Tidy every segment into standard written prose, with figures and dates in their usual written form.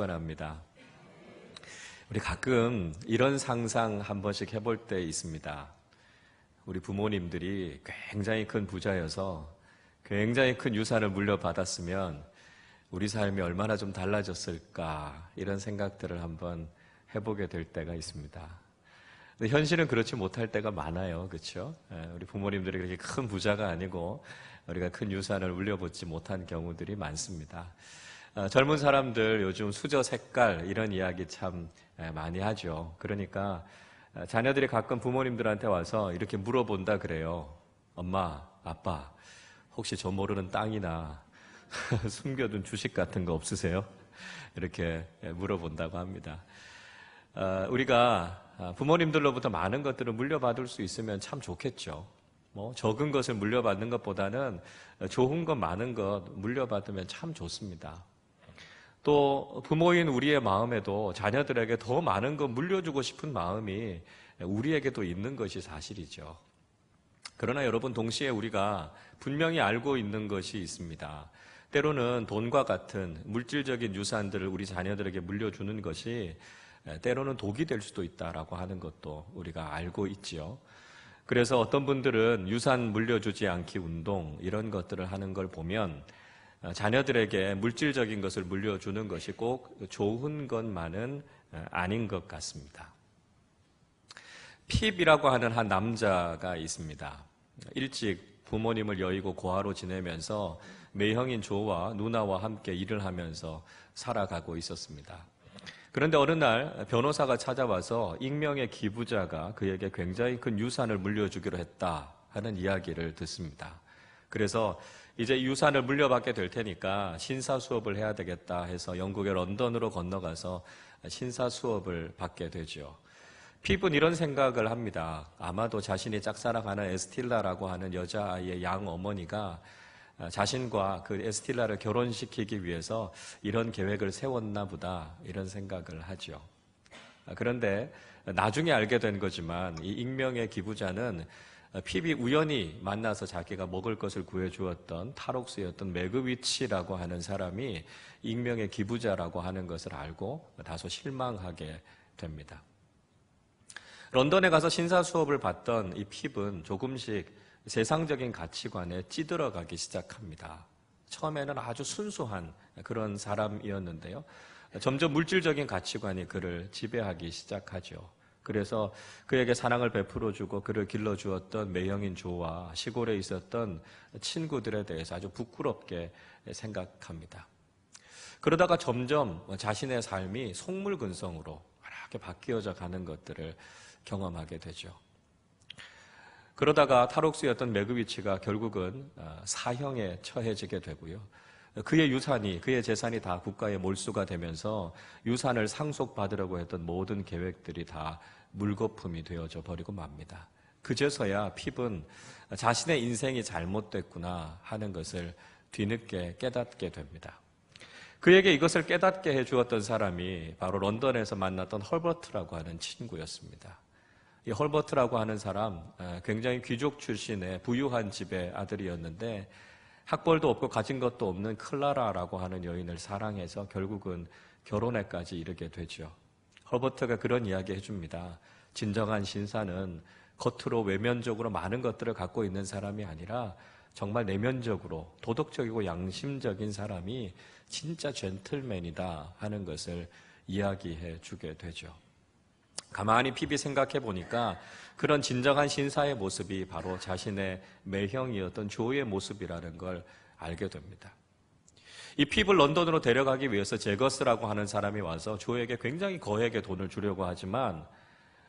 축원합니다. 우리 가끔 이런 상상 한 번씩 해볼 때 있습니다. 우리 부모님들이 굉장히 큰 부자여서 굉장히 큰 유산을 물려받았으면 우리 삶이 얼마나 좀 달라졌을까, 이런 생각들을 한번 해보게 될 때가 있습니다. 근데 현실은 그렇지 못할 때가 많아요. 그렇죠? 우리 부모님들이 그렇게 큰 부자가 아니고 우리가 큰 유산을 물려받지 못한 경우들이 많습니다. 젊은 사람들 요즘 수저 색깔 이런 이야기 참 많이 하죠. 그러니까 자녀들이 가끔 부모님들한테 와서 이렇게 물어본다 그래요. 엄마, 아빠, 혹시 저 모르는 땅이나 숨겨둔 주식 같은 거 없으세요? 이렇게 물어본다고 합니다. 우리가 부모님들로부터 많은 것들을 물려받을 수 있으면 참 좋겠죠. 적은 것을 물려받는 것보다는 좋은 것, 많은 것 물려받으면 참 좋습니다. 또 부모인 우리의 마음에도 자녀들에게 더 많은 것 물려주고 싶은 마음이 우리에게도 있는 것이 사실이죠. 그러나 여러분, 동시에 우리가 분명히 알고 있는 것이 있습니다. 때로는 돈과 같은 물질적인 유산들을 우리 자녀들에게 물려주는 것이 때로는 독이 될 수도 있다라고 하는 것도 우리가 알고 있지요. 그래서 어떤 분들은 유산 물려주지 않기 운동, 이런 것들을 하는 걸 보면 자녀들에게 물질적인 것을 물려주는 것이 꼭 좋은 것만은 아닌 것 같습니다. 핍이라고 하는 한 남자가 있습니다. 일찍 부모님을 여의고 고아로 지내면서 매형인 조와 누나와 함께 일을 하면서 살아가고 있었습니다. 그런데 어느 날 변호사가 찾아와서 익명의 기부자가 그에게 굉장히 큰 유산을 물려주기로 했다 하는 이야기를 듣습니다. 그래서 이제 유산을 물려받게 될 테니까 신사 수업을 해야 되겠다 해서 영국의 런던으로 건너가서 신사 수업을 받게 되죠. 핍은 이런 생각을 합니다. 아마도 자신이 짝사랑하는 에스틸라라고 하는 여자아이의 양 어머니가 자신과 그 에스틸라를 결혼시키기 위해서 이런 계획을 세웠나 보다, 이런 생각을 하죠. 그런데 나중에 알게 된 거지만 이 익명의 기부자는 핍이 우연히 만나서 자기가 먹을 것을 구해주었던 탈옥수였던 매그위치라고 하는 사람이 익명의 기부자라고 하는 것을 알고 다소 실망하게 됩니다. 런던에 가서 신사 수업을 받던 이 핍은 조금씩 세상적인 가치관에 찌들어가기 시작합니다. 처음에는 아주 순수한 그런 사람이었는데요. 점점 물질적인 가치관이 그를 지배하기 시작하죠. 그래서 그에게 사랑을 베풀어주고 그를 길러주었던 매형인 조와 시골에 있었던 친구들에 대해서 아주 부끄럽게 생각합니다. 그러다가 점점 자신의 삶이 속물근성으로 이렇게 바뀌어져 가는 것들을 경험하게 되죠. 그러다가 탈옥수였던 매그위치가 결국은 사형에 처해지게 되고요. 그의 유산이, 그의 재산이 다 국가에 몰수가 되면서 유산을 상속받으려고 했던 모든 계획들이 다 물거품이 되어져 버리고 맙니다. 그제서야 핍은 자신의 인생이 잘못됐구나 하는 것을 뒤늦게 깨닫게 됩니다. 그에게 이것을 깨닫게 해주었던 사람이 바로 런던에서 만났던 헐버트라고 하는 친구였습니다. 이 헐버트라고 하는 사람, 굉장히 귀족 출신의 부유한 집의 아들이었는데 학벌도 없고 가진 것도 없는 클라라라고 하는 여인을 사랑해서 결국은 결혼에까지 이르게 되죠. 헐버트가 그런 이야기 해줍니다. 진정한 신사는 겉으로 외면적으로 많은 것들을 갖고 있는 사람이 아니라 정말 내면적으로 도덕적이고 양심적인 사람이 진짜 젠틀맨이다 하는 것을 이야기해 주게 되죠. 가만히 핍이 생각해 보니까 그런 진정한 신사의 모습이 바로 자신의 매형이었던 조의 모습이라는 걸 알게 됩니다. 이 핍을 런던으로 데려가기 위해서 제거스라고 하는 사람이 와서 조에게 굉장히 거액의 돈을 주려고 하지만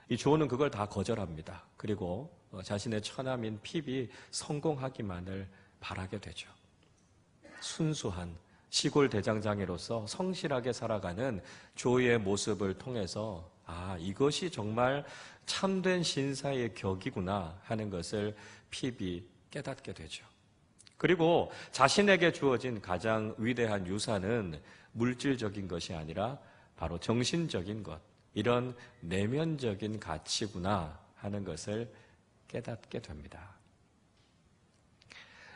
이 조는 그걸 다 거절합니다. 그리고 자신의 처남인 핍이 성공하기만을 바라게 되죠. 순수한 시골 대장장이로서 성실하게 살아가는 조의 모습을 통해서 이것이 정말 참된 신사의 격이구나 하는 것을 핍이 깨닫게 되죠. 그리고 자신에게 주어진 가장 위대한 유산은 물질적인 것이 아니라 바로 정신적인 것, 이런 내면적인 가치구나 하는 것을 깨닫게 됩니다.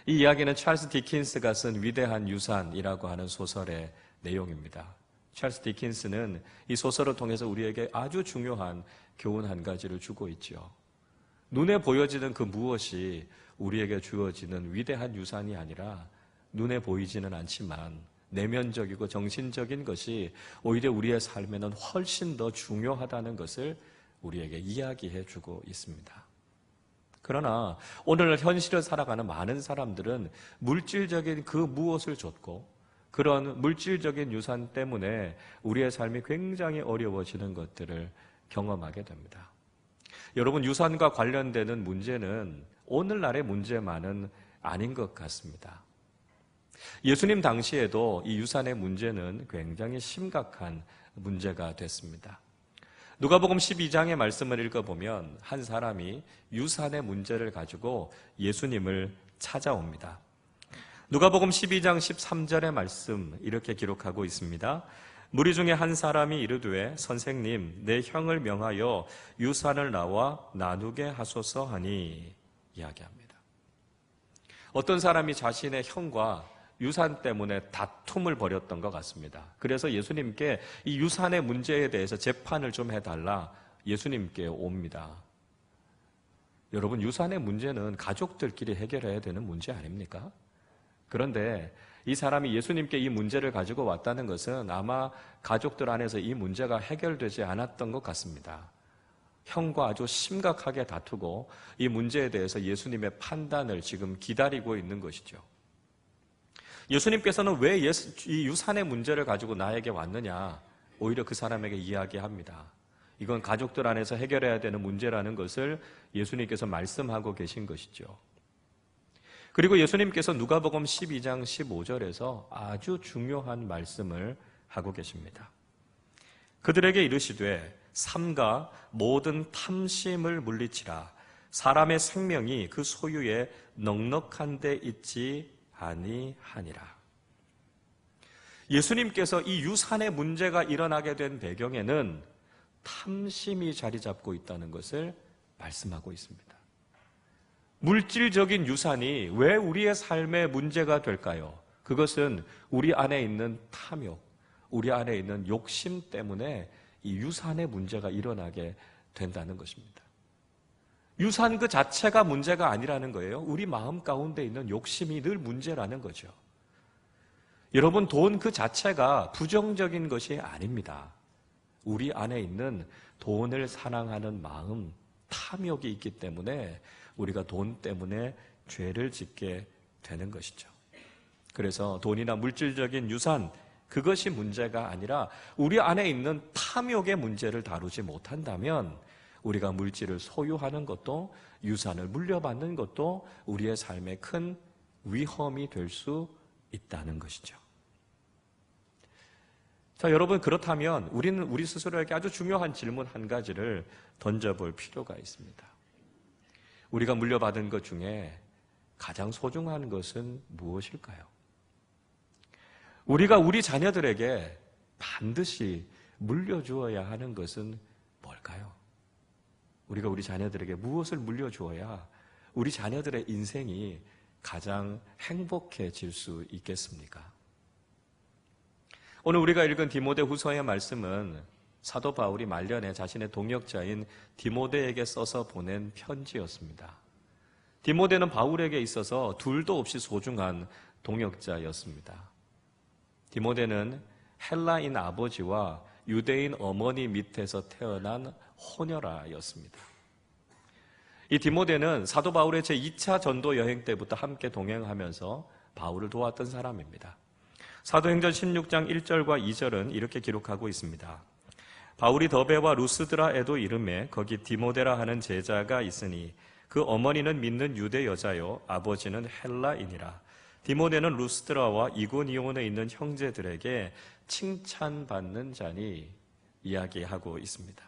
이 이야기는 찰스 디킨스가 쓴 위대한 유산이라고 하는 소설의 내용입니다. 찰스 디킨스는 이 소설을 통해서 우리에게 아주 중요한 교훈 한 가지를 주고 있죠. 눈에 보여지는 그 무엇이 우리에게 주어지는 위대한 유산이 아니라 눈에 보이지는 않지만 내면적이고 정신적인 것이 오히려 우리의 삶에는 훨씬 더 중요하다는 것을 우리에게 이야기해 주고 있습니다. 그러나 오늘 현실을 살아가는 많은 사람들은 물질적인 그 무엇을 줬고 그런 물질적인 유산 때문에 우리의 삶이 굉장히 어려워지는 것들을 경험하게 됩니다. 여러분, 유산과 관련되는 문제는 오늘날의 문제만은 아닌 것 같습니다. 예수님 당시에도 이 유산의 문제는 굉장히 심각한 문제가 됐습니다. 누가복음 12장의 말씀을 읽어보면 한 사람이 유산의 문제를 가지고 예수님을 찾아옵니다. 누가복음 12장 13절의 말씀 이렇게 기록하고 있습니다. 무리 중에 한 사람이 이르되 선생님 내 형을 명하여 유산을 나와 나누게 하소서 하니 이야기합니다. 어떤 사람이 자신의 형과 유산 때문에 다툼을 벌였던 것 같습니다. 그래서 예수님께 이 유산의 문제에 대해서 재판을 좀 해달라 예수님께 옵니다. 여러분, 유산의 문제는 가족들끼리 해결해야 되는 문제 아닙니까? 그런데 이 사람이 예수님께 이 문제를 가지고 왔다는 것은 아마 가족들 안에서 이 문제가 해결되지 않았던 것 같습니다. 형과 아주 심각하게 다투고 이 문제에 대해서 예수님의 판단을 지금 기다리고 있는 것이죠. 예수님께서는 왜 이 유산의 문제를 가지고 나에게 왔느냐? 오히려 그 사람에게 이야기합니다. 이건 가족들 안에서 해결해야 되는 문제라는 것을 예수님께서 말씀하고 계신 것이죠. 그리고 예수님께서 누가복음 12장 15절에서 아주 중요한 말씀을 하고 계십니다. 그들에게 이르시되 삼가 모든 탐심을 물리치라. 사람의 생명이 그 소유에 넉넉한 데 있지 아니하니라. 예수님께서 이 유산의 문제가 일어나게 된 배경에는 탐심이 자리 잡고 있다는 것을 말씀하고 있습니다. 물질적인 유산이 왜 우리의 삶의 문제가 될까요? 그것은 우리 안에 있는 탐욕, 우리 안에 있는 욕심 때문에 이 유산의 문제가 일어나게 된다는 것입니다. 유산 그 자체가 문제가 아니라는 거예요. 우리 마음 가운데 있는 욕심이 늘 문제라는 거죠. 여러분, 돈 그 자체가 부정적인 것이 아닙니다. 우리 안에 있는 돈을 사랑하는 마음, 탐욕이 있기 때문에 우리가 돈 때문에 죄를 짓게 되는 것이죠. 그래서 돈이나 물질적인 유산, 그것이 문제가 아니라 우리 안에 있는 탐욕의 문제를 다루지 못한다면 우리가 물질을 소유하는 것도 유산을 물려받는 것도 우리의 삶에 큰 위험이 될 수 있다는 것이죠. 자, 여러분, 그렇다면 우리는 우리 스스로에게 아주 중요한 질문 한 가지를 던져볼 필요가 있습니다. 우리가 물려받은 것 중에 가장 소중한 것은 무엇일까요? 우리가 우리 자녀들에게 반드시 물려주어야 하는 것은 뭘까요? 우리가 우리 자녀들에게 무엇을 물려주어야 우리 자녀들의 인생이 가장 행복해질 수 있겠습니까? 오늘 우리가 읽은 디모데후서의 말씀은 사도 바울이 말년에 자신의 동역자인 디모데에게 써서 보낸 편지였습니다. 디모데는 바울에게 있어서 둘도 없이 소중한 동역자였습니다. 디모데는 헬라인 아버지와 유대인 어머니 밑에서 태어난 호녀라였습니다. 이 디모데는 사도 바울의 제2차 전도 여행 때부터 함께 동행하면서 바울을 도왔던 사람입니다. 사도행전 16장 1절과 2절은 이렇게 기록하고 있습니다. 바울이 더베와 루스드라에도 이르매 거기 디모데라 하는 제자가 있으니 그 어머니는 믿는 유대 여자요 아버지는 헬라인이라. 디모데는 루스드라와 이고니온에 있는 형제들에게 칭찬받는 자니 이야기하고 있습니다.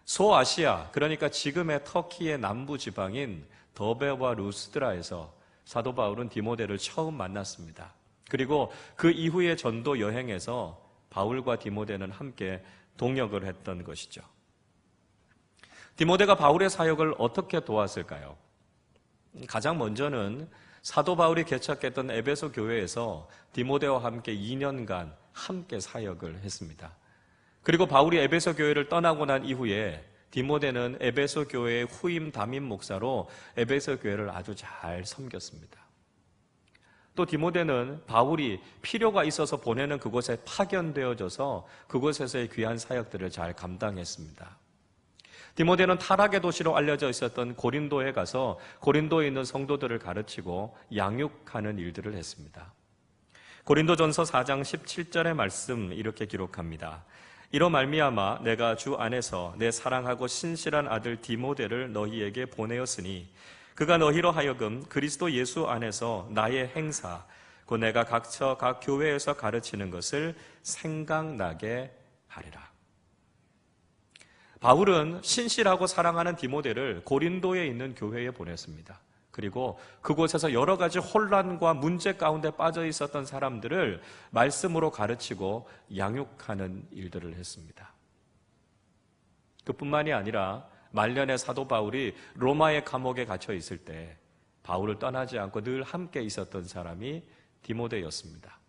소아시아, 그러니까 지금의 터키의 남부 지방인 더베와 루스드라에서 사도 바울은 디모데를 처음 만났습니다. 그리고 그 이후의 전도 여행에서 바울과 디모데는 함께 동역을 했던 것이죠. 디모데가 바울의 사역을 어떻게 도왔을까요? 가장 먼저는 사도 바울이 개척했던 에베소 교회에서 디모데와 함께 2년간 함께 사역을 했습니다. 그리고 바울이 에베소 교회를 떠나고 난 이후에 디모데는 에베소 교회의 후임 담임 목사로 에베소 교회를 아주 잘 섬겼습니다. 또 디모데는 바울이 필요가 있어서 보내는 그곳에 파견되어져서 그곳에서의 귀한 사역들을 잘 감당했습니다. 디모데는 타락의 도시로 알려져 있었던 고린도에 가서 고린도에 있는 성도들을 가르치고 양육하는 일들을 했습니다. 고린도전서 4장 17절의 말씀 이렇게 기록합니다. 이로 말미암아 내가 주 안에서 내 사랑하고 신실한 아들 디모데를 너희에게 보내었으니 그가 너희로 하여금 그리스도 예수 안에서 나의 행사 곧 내가 각처 각 교회에서 가르치는 것을 생각나게 하리라. 바울은 신실하고 사랑하는 디모데를 고린도에 있는 교회에 보냈습니다. 그리고 그곳에서 여러 가지 혼란과 문제 가운데 빠져 있었던 사람들을 말씀으로 가르치고 양육하는 일들을 했습니다. 그뿐만이 아니라 말년에 사도 바울이 로마의 감옥에 갇혀 있을 때 바울을 떠나지 않고 늘 함께 있었던 사람이 디모데였습니다.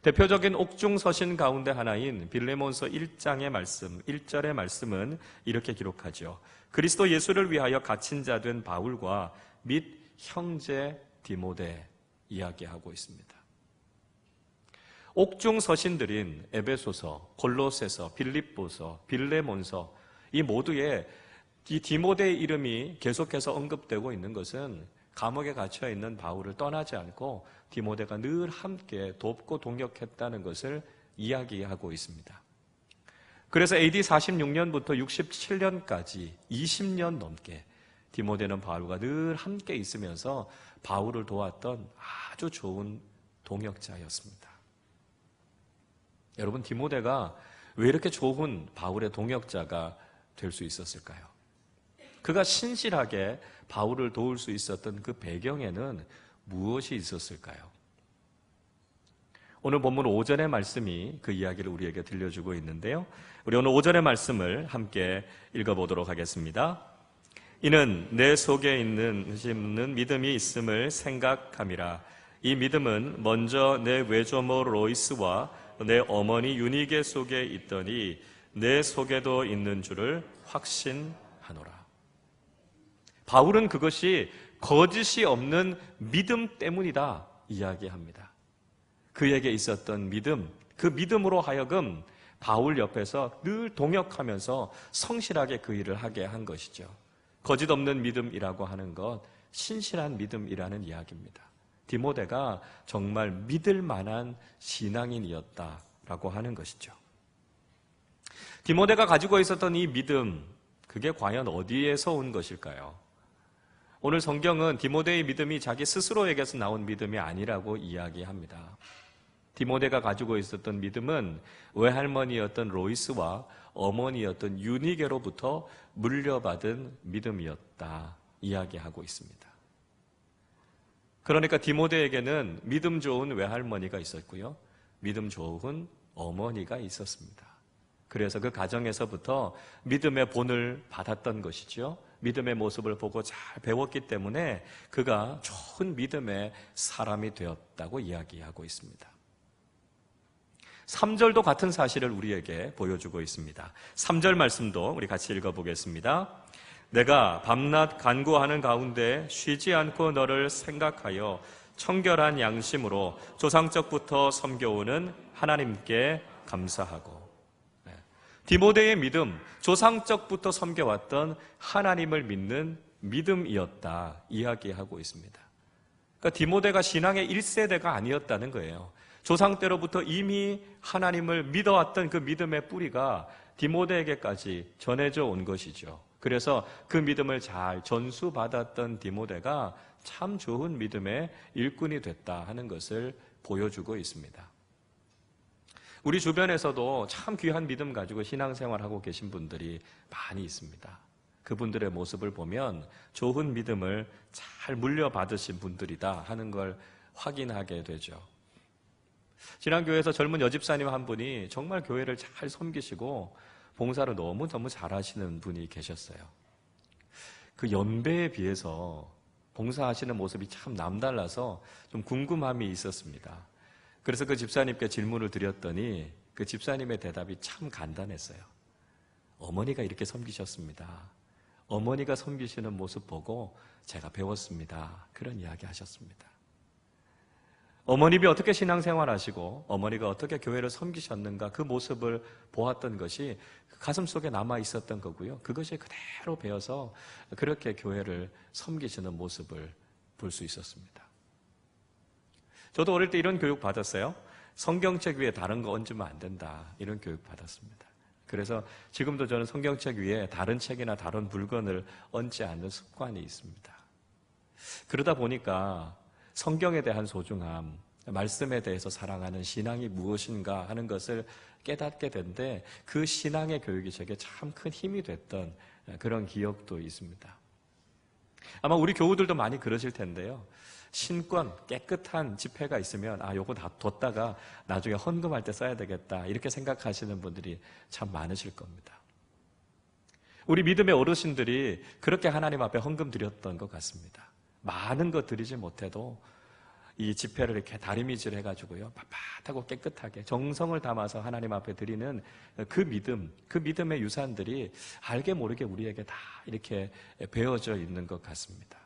대표적인 옥중서신 가운데 하나인 빌레몬서 1장의 말씀, 1절의 말씀은 이렇게 기록하죠. 그리스도 예수를 위하여 갇힌 자 된 바울과 및 형제 디모데 이야기하고 있습니다. 옥중서신들인 에베소서, 골로새서, 빌립보서, 빌레몬서 이 모두에 이 디모데의 이름이 계속해서 언급되고 있는 것은 감옥에 갇혀 있는 바울을 떠나지 않고 디모데가 늘 함께 돕고 동역했다는 것을 이야기하고 있습니다. 그래서 AD 46년부터 67년까지 20년 넘게 디모데는 바울과 늘 함께 있으면서 바울을 도왔던 아주 좋은 동역자였습니다. 여러분, 디모데가 왜 이렇게 좋은 바울의 동역자가 될 수 있었을까요? 그가 신실하게 바울을 도울 수 있었던 그 배경에는 무엇이 있었을까요? 오늘 본문 5절의 말씀이 그 이야기를 우리에게 들려주고 있는데요. 우리 오늘 5절의 말씀을 함께 읽어보도록 하겠습니다. 이는 내 속에 있는 믿음이 있음을 생각함이라. 이 믿음은 먼저 내 외조모 로이스와 내 어머니 유니게 속에 있더니 내 속에도 있는 줄을 확신하노라. 바울은 그것이 거짓이 없는 믿음 때문이다 이야기합니다. 그에게 있었던 믿음, 그 믿음으로 하여금 바울 옆에서 늘 동역하면서 성실하게 그 일을 하게 한 것이죠. 거짓 없는 믿음이라고 하는 것, 신실한 믿음이라는 이야기입니다. 디모데가 정말 믿을 만한 신앙인이었다라고 하는 것이죠. 디모데가 가지고 있었던 이 믿음, 그게 과연 어디에서 온 것일까요? 오늘 성경은 디모데의 믿음이 자기 스스로에게서 나온 믿음이 아니라고 이야기합니다. 디모데가 가지고 있었던 믿음은 외할머니였던 로이스와 어머니였던 유니게로부터 물려받은 믿음이었다 이야기하고 있습니다. 그러니까 디모데에게는 믿음 좋은 외할머니가 있었고요, 믿음 좋은 어머니가 있었습니다. 그래서 그 가정에서부터 믿음의 본을 받았던 것이죠. 믿음의 모습을 보고 잘 배웠기 때문에 그가 좋은 믿음의 사람이 되었다고 이야기하고 있습니다. 3절도 같은 사실을 우리에게 보여주고 있습니다. 3절 말씀도 우리 같이 읽어보겠습니다. 내가 밤낮 간구하는 가운데 쉬지 않고 너를 생각하여 청결한 양심으로 조상적부터 섬겨오는 하나님께 감사하고. 디모데의 믿음, 조상적부터 섬겨왔던 하나님을 믿는 믿음이었다 이야기하고 있습니다. 그러니까 디모데가 신앙의 1세대가 아니었다는 거예요. 조상 때로부터 이미 하나님을 믿어왔던 그 믿음의 뿌리가 디모데에게까지 전해져 온 것이죠. 그래서 그 믿음을 잘 전수받았던 디모데가 참 좋은 믿음의 일꾼이 됐다 하는 것을 보여주고 있습니다. 우리 주변에서도 참 귀한 믿음 가지고 신앙생활하고 계신 분들이 많이 있습니다. 그분들의 모습을 보면 좋은 믿음을 잘 물려받으신 분들이다 하는 걸 확인하게 되죠. 지난 교회에서 젊은 여집사님 한 분이 정말 교회를 잘 섬기시고 봉사를 너무너무 잘하시는 분이 계셨어요. 그 연배에 비해서 봉사하시는 모습이 참 남달라서 좀 궁금함이 있었습니다. 그래서 그 집사님께 질문을 드렸더니 그 집사님의 대답이 참 간단했어요. 어머니가 이렇게 섬기셨습니다. 어머니가 섬기시는 모습 보고 제가 배웠습니다. 그런 이야기 하셨습니다. 어머님이 어떻게 신앙생활 하시고 어머니가 어떻게 교회를 섬기셨는가 그 모습을 보았던 것이 가슴 속에 남아 있었던 거고요. 그것이 그대로 배워서 그렇게 교회를 섬기시는 모습을 볼 수 있었습니다. 저도 어릴 때 이런 교육 받았어요. 성경책 위에 다른 거 얹으면 안 된다. 이런 교육 받았습니다. 그래서 지금도 저는 성경책 위에 다른 책이나 다른 물건을 얹지 않는 습관이 있습니다. 그러다 보니까 성경에 대한 소중함, 말씀에 대해서 사랑하는 신앙이 무엇인가 하는 것을 깨닫게 된데 그 신앙의 교육이 제게 참 큰 힘이 됐던 그런 기억도 있습니다. 아마 우리 교우들도 많이 그러실 텐데요. 신권, 깨끗한 지폐가 있으면 요거 다 뒀다가 나중에 헌금할 때 써야 되겠다 이렇게 생각하시는 분들이 참 많으실 겁니다. 우리 믿음의 어르신들이 그렇게 하나님 앞에 헌금 드렸던 것 같습니다. 많은 것 드리지 못해도 이 지폐를 이렇게 다리미질 해가지고요, 빳빳하고 깨끗하게 정성을 담아서 하나님 앞에 드리는 그 믿음, 그 믿음의 유산들이 알게 모르게 우리에게 다 이렇게 배어져 있는 것 같습니다.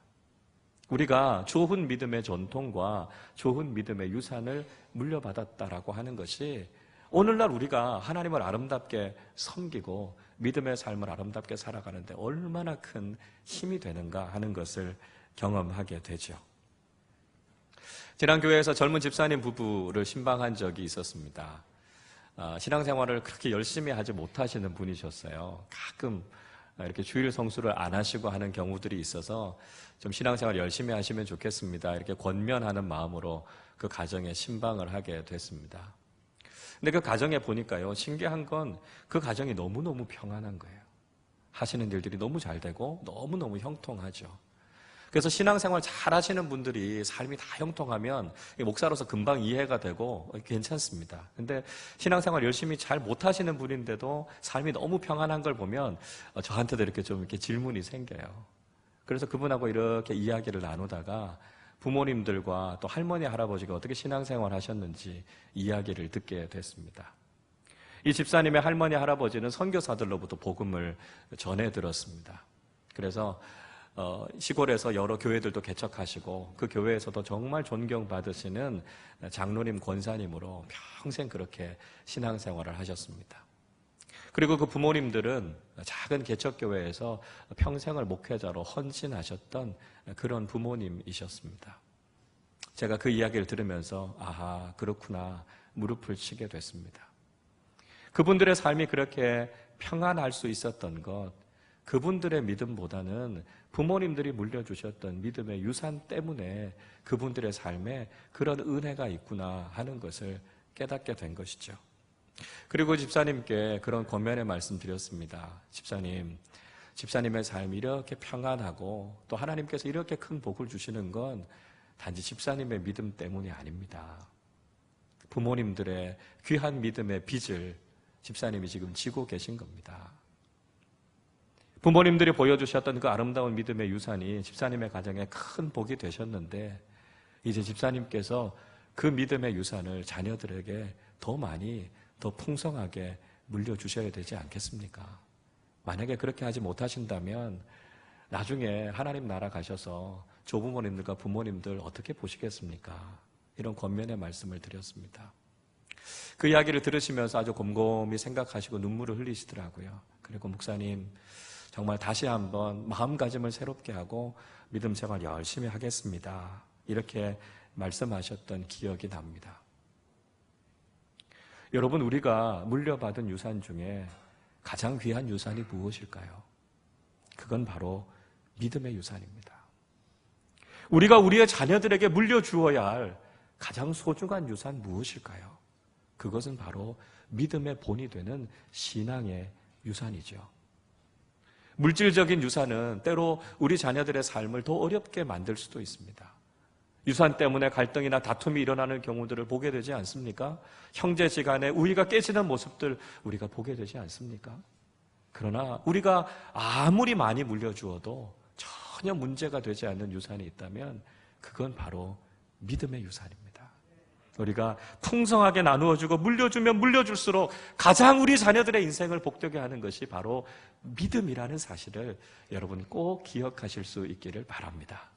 우리가 좋은 믿음의 전통과 좋은 믿음의 유산을 물려받았다라고 하는 것이 오늘날 우리가 하나님을 아름답게 섬기고 믿음의 삶을 아름답게 살아가는데 얼마나 큰 힘이 되는가 하는 것을 경험하게 되죠. 지난 교회에서 젊은 집사님 부부를 신방한 적이 있었습니다. 신앙생활을 그렇게 열심히 하지 못하시는 분이셨어요. 가끔 이렇게 주일 성수를 안 하시고 하는 경우들이 있어서 좀 신앙생활 열심히 하시면 좋겠습니다. 이렇게 권면하는 마음으로 그 가정에 신방을 하게 됐습니다. 근데 그 가정에 보니까요, 신기한 건 그 가정이 너무너무 평안한 거예요. 하시는 일들이 너무 잘 되고 너무너무 형통하죠. 그래서 신앙생활 잘 하시는 분들이 삶이 다 형통하면 목사로서 금방 이해가 되고 괜찮습니다. 근데 신앙생활 열심히 잘 못하시는 분인데도 삶이 너무 평안한 걸 보면 저한테도 이렇게 좀 이렇게 질문이 생겨요. 그래서 그분하고 이렇게 이야기를 나누다가 부모님들과 또 할머니, 할아버지가 어떻게 신앙생활 하셨는지 이야기를 듣게 됐습니다. 이 집사님의 할머니, 할아버지는 선교사들로부터 복음을 전해 들었습니다. 그래서 시골에서 여러 교회들도 개척하시고 그 교회에서도 정말 존경받으시는 장로님, 권사님으로 평생 그렇게 신앙생활을 하셨습니다. 그리고 그 부모님들은 작은 개척교회에서 평생을 목회자로 헌신하셨던 그런 부모님이셨습니다. 제가 그 이야기를 들으면서 아하, 그렇구나 무릎을 치게 됐습니다. 그분들의 삶이 그렇게 평안할 수 있었던 것, 그분들의 믿음보다는 부모님들이 물려주셨던 믿음의 유산 때문에 그분들의 삶에 그런 은혜가 있구나 하는 것을 깨닫게 된 것이죠. 그리고 집사님께 그런 권면의 말씀 드렸습니다. 집사님의 삶이 이렇게 평안하고 또 하나님께서 이렇게 큰 복을 주시는 건 단지 집사님의 믿음 때문이 아닙니다. 부모님들의 귀한 믿음의 빚을 집사님이 지금 지고 계신 겁니다. 부모님들이 보여주셨던 그 아름다운 믿음의 유산이 집사님의 가정에 큰 복이 되셨는데 이제 집사님께서 그 믿음의 유산을 자녀들에게 더 많이, 더 풍성하게 물려주셔야 되지 않겠습니까? 만약에 그렇게 하지 못하신다면 나중에 하나님 나라 가셔서 조부모님들과 부모님들 어떻게 보시겠습니까? 이런 권면의 말씀을 드렸습니다. 그 이야기를 들으시면서 아주 곰곰이 생각하시고 눈물을 흘리시더라고요. 그리고 목사님, 정말 다시 한번 마음가짐을 새롭게 하고 믿음 생활 열심히 하겠습니다. 이렇게 말씀하셨던 기억이 납니다. 여러분, 우리가 물려받은 유산 중에 가장 귀한 유산이 무엇일까요? 그건 바로 믿음의 유산입니다. 우리가 우리의 자녀들에게 물려주어야 할 가장 소중한 유산 무엇일까요? 그것은 바로 믿음의 본이 되는 신앙의 유산이죠. 물질적인 유산은 때로 우리 자녀들의 삶을 더 어렵게 만들 수도 있습니다. 유산 때문에 갈등이나 다툼이 일어나는 경우들을 보게 되지 않습니까? 형제지간의 우위가 깨지는 모습들 우리가 보게 되지 않습니까? 그러나 우리가 아무리 많이 물려주어도 전혀 문제가 되지 않는 유산이 있다면 그건 바로 믿음의 유산입니다. 우리가 풍성하게 나누어주고 물려주면 물려줄수록 가장 우리 자녀들의 인생을 복되게 하는 것이 바로 믿음이라는 사실을 여러분 꼭 기억하실 수 있기를 바랍니다.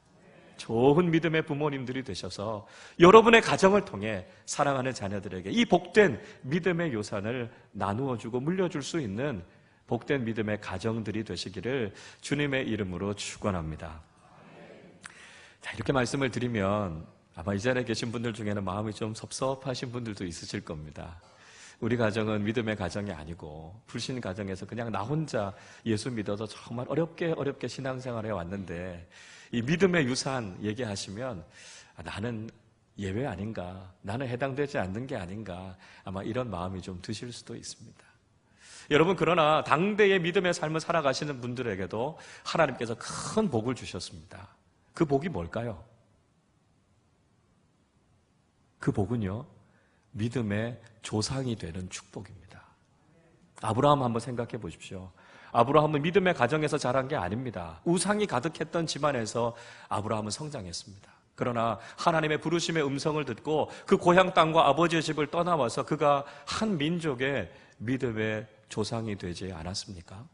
좋은 믿음의 부모님들이 되셔서 여러분의 가정을 통해 사랑하는 자녀들에게 이 복된 믿음의 유산을 나누어주고 물려줄 수 있는 복된 믿음의 가정들이 되시기를 주님의 이름으로 축원합니다. 자, 이렇게 말씀을 드리면 아마 이 자리에 계신 분들 중에는 마음이 좀 섭섭하신 분들도 있으실 겁니다. 우리 가정은 믿음의 가정이 아니고 불신 가정에서 그냥 나 혼자 예수 믿어서 정말 어렵게 신앙생활해 왔는데 이 믿음의 유산 얘기하시면 나는 예외 아닌가, 나는 해당되지 않는 게 아닌가, 아마 이런 마음이 좀 드실 수도 있습니다. 여러분, 그러나 당대의 믿음의 삶을 살아가시는 분들에게도 하나님께서 큰 복을 주셨습니다. 그 복이 뭘까요? 그 복은요, 믿음의 조상이 되는 축복입니다. 아브라함 한번 생각해 보십시오. 아브라함은 믿음의 가정에서 자란 게 아닙니다. 우상이 가득했던 집안에서 아브라함은 성장했습니다. 그러나 하나님의 부르심의 음성을 듣고 그 고향 땅과 아버지의 집을 떠나와서 그가 한 민족의 믿음의 조상이 되지 않았습니까?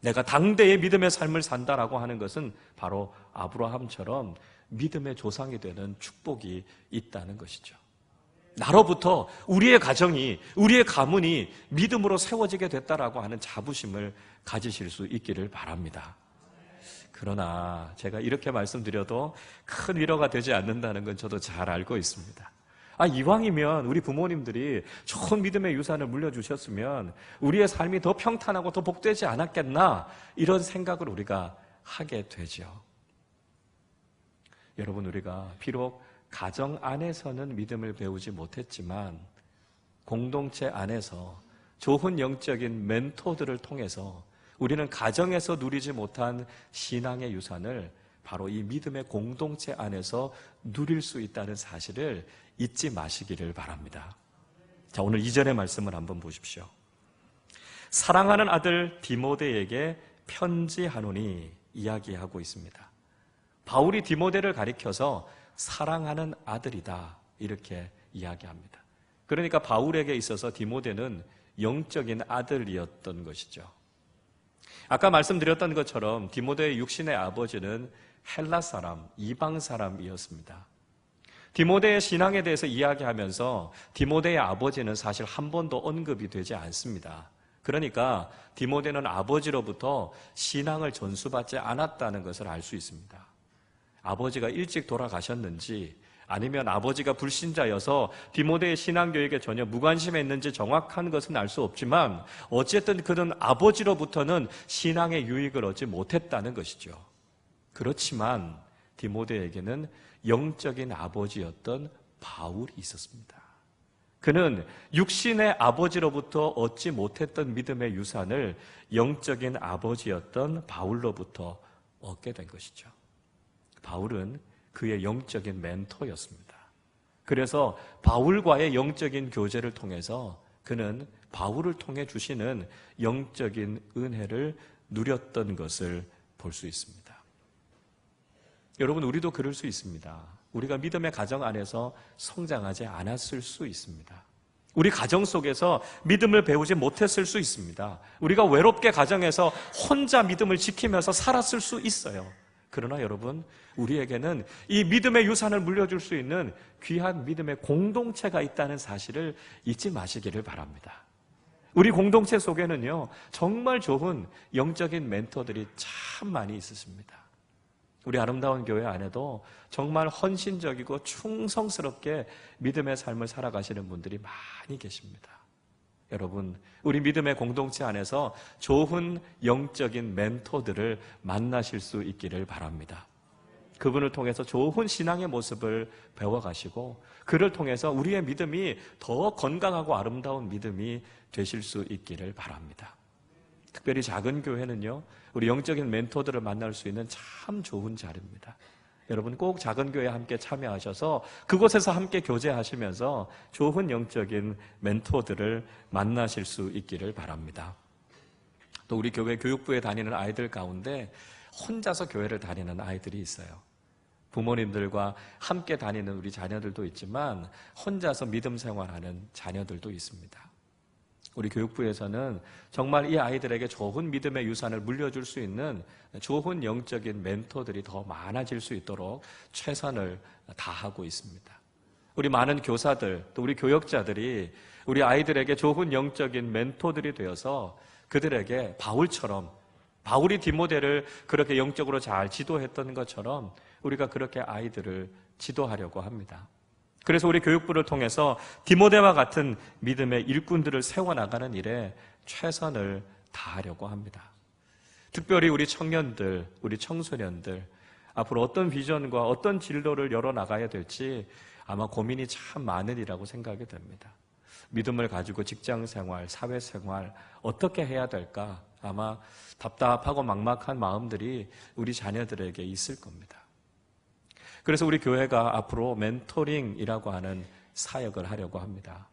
내가 당대의 믿음의 삶을 산다라고 하는 것은 바로 아브라함처럼 믿음의 조상이 되는 축복이 있다는 것이죠. 나로부터 우리의 가정이, 우리의 가문이 믿음으로 세워지게 됐다라고 하는 자부심을 가지실 수 있기를 바랍니다. 그러나 제가 이렇게 말씀드려도 큰 위로가 되지 않는다는 건 저도 잘 알고 있습니다. 이왕이면 우리 부모님들이 좋은 믿음의 유산을 물려주셨으면 우리의 삶이 더 평탄하고 더 복되지 않았겠나, 이런 생각을 우리가 하게 되죠. 여러분, 우리가 비록 가정 안에서는 믿음을 배우지 못했지만 공동체 안에서 좋은 영적인 멘토들을 통해서 우리는 가정에서 누리지 못한 신앙의 유산을 바로 이 믿음의 공동체 안에서 누릴 수 있다는 사실을 잊지 마시기를 바랍니다. 자, 오늘 2절의 말씀을 한번 보십시오. 사랑하는 아들 디모데에게 편지하노니 이야기하고 있습니다. 바울이 디모데를 가리켜서 사랑하는 아들이다, 이렇게 이야기합니다. 그러니까 바울에게 있어서 디모데는 영적인 아들이었던 것이죠. 아까 말씀드렸던 것처럼 디모데의 육신의 아버지는 헬라 사람, 이방 사람이었습니다. 디모데의 신앙에 대해서 이야기하면서 디모데의 아버지는 사실 한 번도 언급이 되지 않습니다. 그러니까 디모데는 아버지로부터 신앙을 전수받지 않았다는 것을 알 수 있습니다. 아버지가 일찍 돌아가셨는지 아니면 아버지가 불신자여서 디모데의 신앙교육에 전혀 무관심했는지 정확한 것은 알 수 없지만 어쨌든 그는 아버지로부터는 신앙의 유익을 얻지 못했다는 것이죠. 그렇지만 디모데에게는 영적인 아버지였던 바울이 있었습니다. 그는 육신의 아버지로부터 얻지 못했던 믿음의 유산을 영적인 아버지였던 바울로부터 얻게 된 것이죠. 바울은 그의 영적인 멘토였습니다. 그래서 바울과의 영적인 교제를 통해서 그는 바울을 통해 주시는 영적인 은혜를 누렸던 것을 볼 수 있습니다. 여러분, 우리도 그럴 수 있습니다. 우리가 믿음의 가정 안에서 성장하지 않았을 수 있습니다. 우리 가정 속에서 믿음을 배우지 못했을 수 있습니다. 우리가 외롭게 가정에서 혼자 믿음을 지키면서 살았을 수 있어요. 그러나 여러분, 우리에게는 이 믿음의 유산을 물려줄 수 있는 귀한 믿음의 공동체가 있다는 사실을 잊지 마시기를 바랍니다. 우리 공동체 속에는요, 정말 좋은 영적인 멘토들이 참 많이 있으십니다. 우리 아름다운 교회 안에도 정말 헌신적이고 충성스럽게 믿음의 삶을 살아가시는 분들이 많이 계십니다. 여러분, 우리 믿음의 공동체 안에서 좋은 영적인 멘토들을 만나실 수 있기를 바랍니다. 그분을 통해서 좋은 신앙의 모습을 배워가시고 그를 통해서 우리의 믿음이 더 건강하고 아름다운 믿음이 되실 수 있기를 바랍니다. 특별히 작은 교회는요, 우리 영적인 멘토들을 만날 수 있는 참 좋은 자리입니다. 여러분, 꼭 작은 교회에 함께 참여하셔서 그곳에서 함께 교제하시면서 좋은 영적인 멘토들을 만나실 수 있기를 바랍니다. 또 우리 교회 교육부에 다니는 아이들 가운데 혼자서 교회를 다니는 아이들이 있어요. 부모님들과 함께 다니는 우리 자녀들도 있지만 혼자서 믿음 생활하는 자녀들도 있습니다. 우리 교육부에서는 정말 이 아이들에게 좋은 믿음의 유산을 물려줄 수 있는 좋은 영적인 멘토들이 더 많아질 수 있도록 최선을 다하고 있습니다. 우리 많은 교사들, 또 우리 교역자들이 우리 아이들에게 좋은 영적인 멘토들이 되어서 그들에게 바울처럼, 바울이 디모데를 그렇게 영적으로 잘 지도했던 것처럼 우리가 그렇게 아이들을 지도하려고 합니다. 그래서 우리 교육부를 통해서 디모데와 같은 믿음의 일꾼들을 세워나가는 일에 최선을 다하려고 합니다. 특별히 우리 청년들, 우리 청소년들, 앞으로 어떤 비전과 어떤 진로를 열어나가야 될지 아마 고민이 참 많으리라고 생각이 됩니다. 믿음을 가지고 직장생활, 사회생활 어떻게 해야 될까? 아마 답답하고 막막한 마음들이 우리 자녀들에게 있을 겁니다. 그래서 우리 교회가 앞으로 멘토링이라고 하는 사역을 하려고 합니다.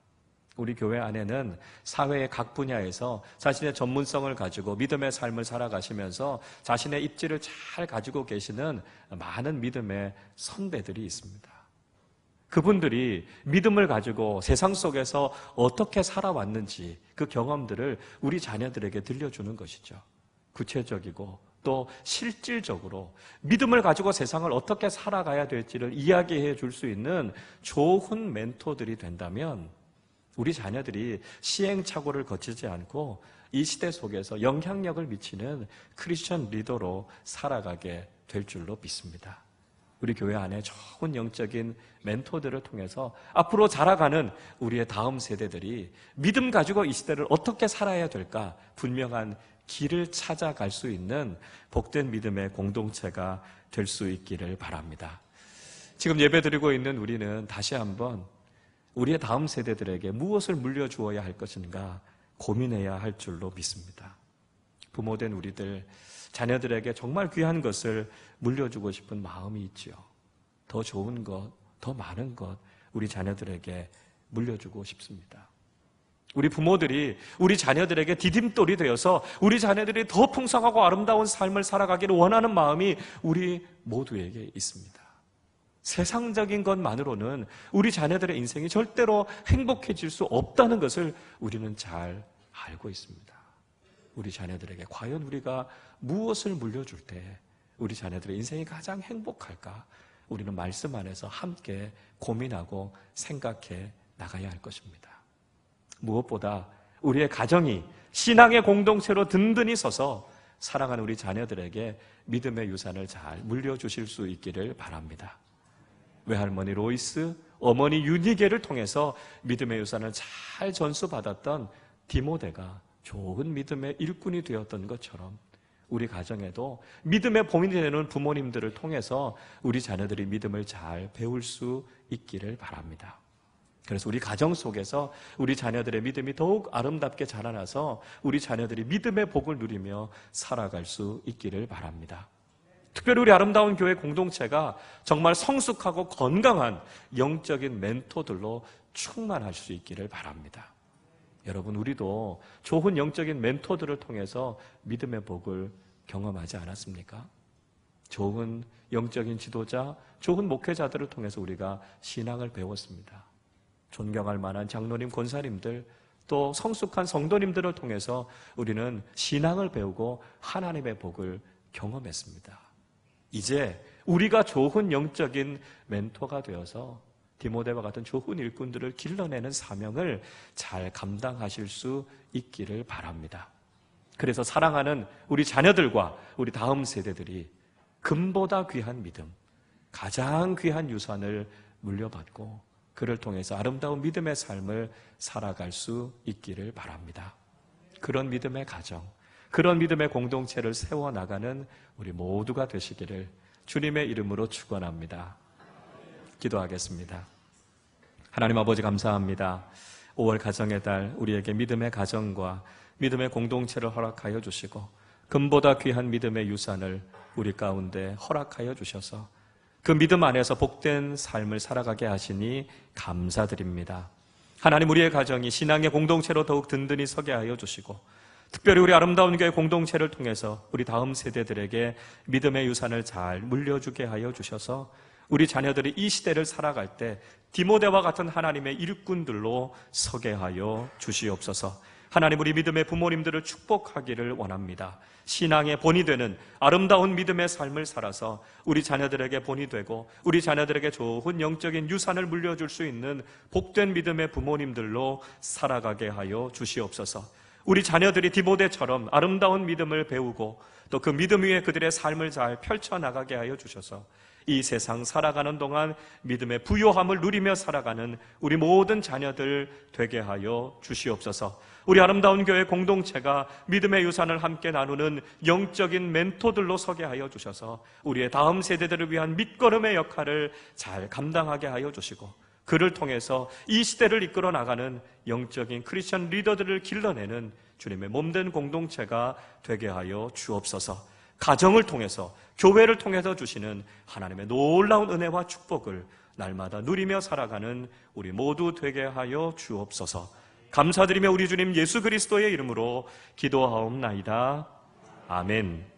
우리 교회 안에는 사회의 각 분야에서 자신의 전문성을 가지고 믿음의 삶을 살아가시면서 자신의 입지를 잘 가지고 계시는 많은 믿음의 선배들이 있습니다. 그분들이 믿음을 가지고 세상 속에서 어떻게 살아왔는지 그 경험들을 우리 자녀들에게 들려주는 것이죠. 구체적이고 또 실질적으로 믿음을 가지고 세상을 어떻게 살아가야 될지를 이야기해 줄 수 있는 좋은 멘토들이 된다면 우리 자녀들이 시행착오를 거치지 않고 이 시대 속에서 영향력을 미치는 크리스천 리더로 살아가게 될 줄로 믿습니다. 우리 교회 안에 좋은 영적인 멘토들을 통해서 앞으로 자라가는 우리의 다음 세대들이 믿음 가지고 이 시대를 어떻게 살아야 될까 분명한 길을 찾아갈 수 있는 복된 믿음의 공동체가 될 수 있기를 바랍니다. 지금 예배드리고 있는 우리는 다시 한번 우리의 다음 세대들에게 무엇을 물려주어야 할 것인가 고민해야 할 줄로 믿습니다. 부모된 우리들, 자녀들에게 정말 귀한 것을 물려주고 싶은 마음이 있지요. 더 좋은 것, 더 많은 것 우리 자녀들에게 물려주고 싶습니다. 우리 부모들이 우리 자녀들에게 디딤돌이 되어서 우리 자녀들이 더 풍성하고 아름다운 삶을 살아가기를 원하는 마음이 우리 모두에게 있습니다. 세상적인 것만으로는 우리 자녀들의 인생이 절대로 행복해질 수 없다는 것을 우리는 잘 알고 있습니다. 우리 자녀들에게 과연 우리가 무엇을 물려줄 때 우리 자녀들의 인생이 가장 행복할까? 우리는 말씀 안에서 함께 고민하고 생각해 나가야 할 것입니다. 무엇보다 우리의 가정이 신앙의 공동체로 든든히 서서 사랑하는 우리 자녀들에게 믿음의 유산을 잘 물려주실 수 있기를 바랍니다. 외할머니 로이스, 어머니 유니게를 통해서 믿음의 유산을 잘 전수받았던 디모데가 좋은 믿음의 일꾼이 되었던 것처럼 우리 가정에도 믿음의 본이 되는 부모님들을 통해서 우리 자녀들이 믿음을 잘 배울 수 있기를 바랍니다. 그래서 우리 가정 속에서 우리 자녀들의 믿음이 더욱 아름답게 자라나서 우리 자녀들이 믿음의 복을 누리며 살아갈 수 있기를 바랍니다. 특별히 우리 아름다운 교회 공동체가 정말 성숙하고 건강한 영적인 멘토들로 충만할 수 있기를 바랍니다. 여러분, 우리도 좋은 영적인 멘토들을 통해서 믿음의 복을 경험하지 않았습니까? 좋은 영적인 지도자, 좋은 목회자들을 통해서 우리가 신앙을 배웠습니다. 존경할 만한 장로님, 권사님들, 또 성숙한 성도님들을 통해서 우리는 신앙을 배우고 하나님의 복을 경험했습니다. 이제 우리가 좋은 영적인 멘토가 되어서 디모데와 같은 좋은 일꾼들을 길러내는 사명을 잘 감당하실 수 있기를 바랍니다. 그래서 사랑하는 우리 자녀들과 우리 다음 세대들이 금보다 귀한 믿음, 가장 귀한 유산을 물려받고 그를 통해서 아름다운 믿음의 삶을 살아갈 수 있기를 바랍니다. 그런 믿음의 가정, 그런 믿음의 공동체를 세워나가는 우리 모두가 되시기를 주님의 이름으로 축원합니다. 기도하겠습니다. 하나님 아버지 감사합니다. 5월 가정의 달 우리에게 믿음의 가정과 믿음의 공동체를 허락하여 주시고 금보다 귀한 믿음의 유산을 우리 가운데 허락하여 주셔서 그 믿음 안에서 복된 삶을 살아가게 하시니 감사드립니다. 하나님, 우리의 가정이 신앙의 공동체로 더욱 든든히 서게 하여 주시고 특별히 우리 아름다운 교회 공동체를 통해서 우리 다음 세대들에게 믿음의 유산을 잘 물려주게 하여 주셔서 우리 자녀들이 이 시대를 살아갈 때 디모데와 같은 하나님의 일꾼들로 서게 하여 주시옵소서. 하나님, 우리 믿음의 부모님들을 축복하기를 원합니다. 신앙의 본이 되는 아름다운 믿음의 삶을 살아서 우리 자녀들에게 본이 되고 우리 자녀들에게 좋은 영적인 유산을 물려줄 수 있는 복된 믿음의 부모님들로 살아가게 하여 주시옵소서. 우리 자녀들이 디모데처럼 아름다운 믿음을 배우고 또 그 믿음 위에 그들의 삶을 잘 펼쳐나가게 하여 주셔서 이 세상 살아가는 동안 믿음의 부요함을 누리며 살아가는 우리 모든 자녀들 되게 하여 주시옵소서. 우리 아름다운 교회 공동체가 믿음의 유산을 함께 나누는 영적인 멘토들로 서게 하여 주셔서 우리의 다음 세대들을 위한 밑거름의 역할을 잘 감당하게 하여 주시고 그를 통해서 이 시대를 이끌어 나가는 영적인 크리스천 리더들을 길러내는 주님의 몸된 공동체가 되게 하여 주옵소서. 가정을 통해서, 교회를 통해서 주시는 하나님의 놀라운 은혜와 축복을 날마다 누리며 살아가는 우리 모두 되게 하여 주옵소서. 감사드리며 우리 주님 예수 그리스도의 이름으로 기도하옵나이다. 아멘.